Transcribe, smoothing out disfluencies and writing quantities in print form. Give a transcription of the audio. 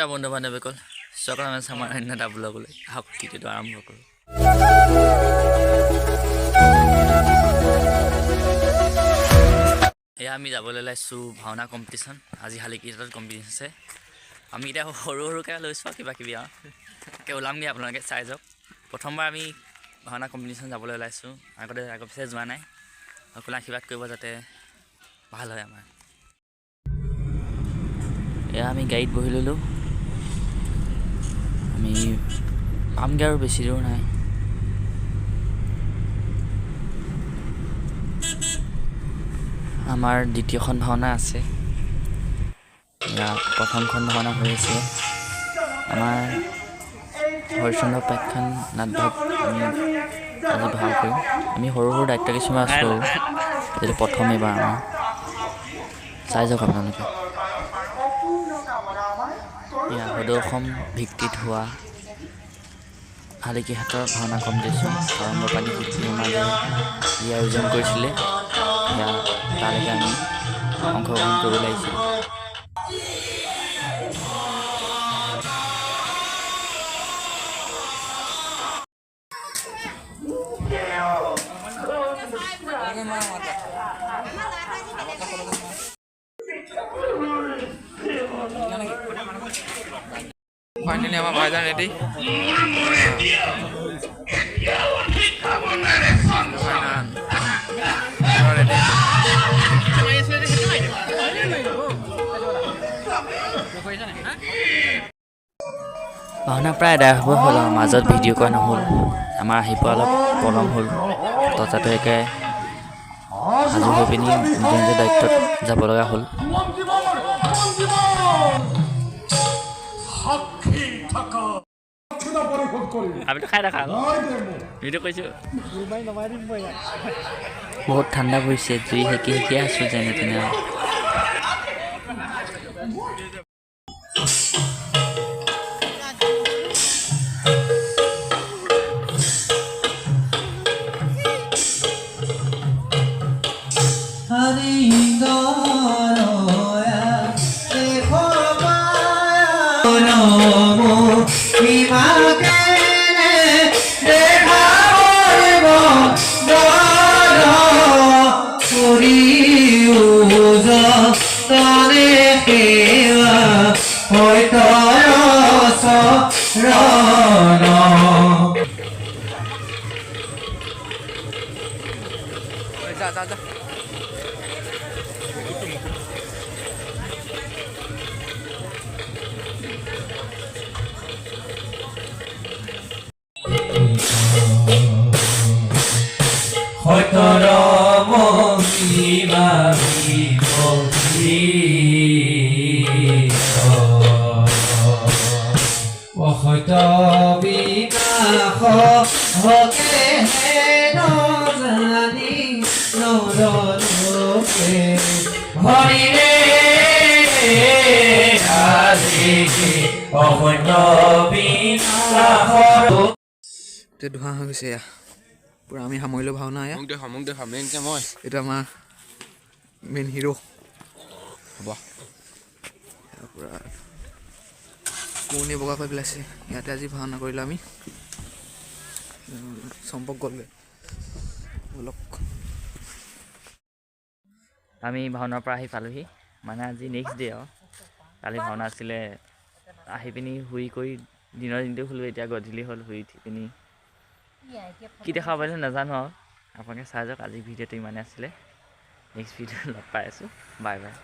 নমস্কাৰ বন্ধু বান্ধৱীসকল, স্বাগতম জনাইছোঁ আমাৰ অন্য এটা ব্লগলৈ। আহক ভিডিঅ'টো আৰম্ভ কৰোঁ। এয়া আমি যাবলৈ ওলাইছোঁ ভাওনা কম্পিটিশ্যন। আজি শালিকীহাটত কম্পিটিশ্যন আছে। আমি এতিয়া সৰু সৰুকৈ লৈছোঁ কিবা কিবি আৰু তাকে ওলামগৈ, আপোনালোকে চাই যাওক। প্ৰথমবাৰ আমি ভাওনা কম্পিটিশ্যন যাবলৈ ওলাইছোঁ, আগৰ পিছে যোৱা নাই। সকলোৱে আশীৰ্বাদ কৰিব যাতে ভাল হয় আমাৰ। এয়া আমি গাড়ীত বহি ল'লোঁ, আমি পামগৈ আৰু বেছি দূৰ নাই। আমাৰ দ্বিতীয়খন ভাওনা আছে, প্ৰথমখন ভাওনা হৈ আছে আমাৰ হৰিচন্দ্ৰ উপাখ্যান নাটভাগ। আমি আজি ভাও কৰিম। আমি সৰু সৰু দায়িত্ব কিছুমান আছোঁ, যিটো প্ৰথম এইবাৰ আমাৰ। চাই যাওক আপোনালোকে। এয়া সদৌ অসম ভিত্তিত হোৱা শালিকীহাটৰ ভাওনা কম্পিটিশ্যন আৰম্ভপানী শিল্পী সমাজে যি আয়োজন কৰিছিলে, সেয়া তালৈকে আমি অংশগ্ৰহণ কৰিব লাগিছিল। ফাইনালি আমাৰ ভাইজান ৰেডি। ভাওনা প্ৰায় আদায় হ'ব হ'ল আৰু মাজত ভিডিঅ' কৰা নহ'ল, আমাৰ আহি পোৱা অলপ পলম হ'ল। তথাপিও সাজু হৈ পিনি নিজৰ নিজৰ দায়িত্বত যাব লগা হ'ল। বহুত ঠাণ্ডা পৰিছে, জুই সেকি সেকি আছোঁ যেনে তেনে। ধোঁৱা হৈ গৈছে এয়া পুৰা। আমি সামৰিলোঁ ভাওনা। এইটো আমাৰ মেইন হিৰো হ'ব। পুৰা পুৰণি বগা কৰি পেলাইছে। ইয়াতে আজি ভাওনা কৰিলোঁ আমি। চম্পক গ'লগৈ অলপ। আমি ভাওনাৰ পৰা আহি পালোহি, মানে আজি নেক্সট ডে আৰু। কালি ভাওনা আছিলে, আহি পিনি শুই কৰি দিনৰ দিনটো শুলোঁ, এতিয়া গধূলি হ'ল। শুই উঠি পিনি কি দেখা পাইছোঁ নাজানো আৰু, আপোনালোকে চাই যাওক। আজি ভিডিঅ'টো ইমানে আছিলে, নেক্সট ভিডিঅ'ত লগ পাই আছোঁ। Bye bye.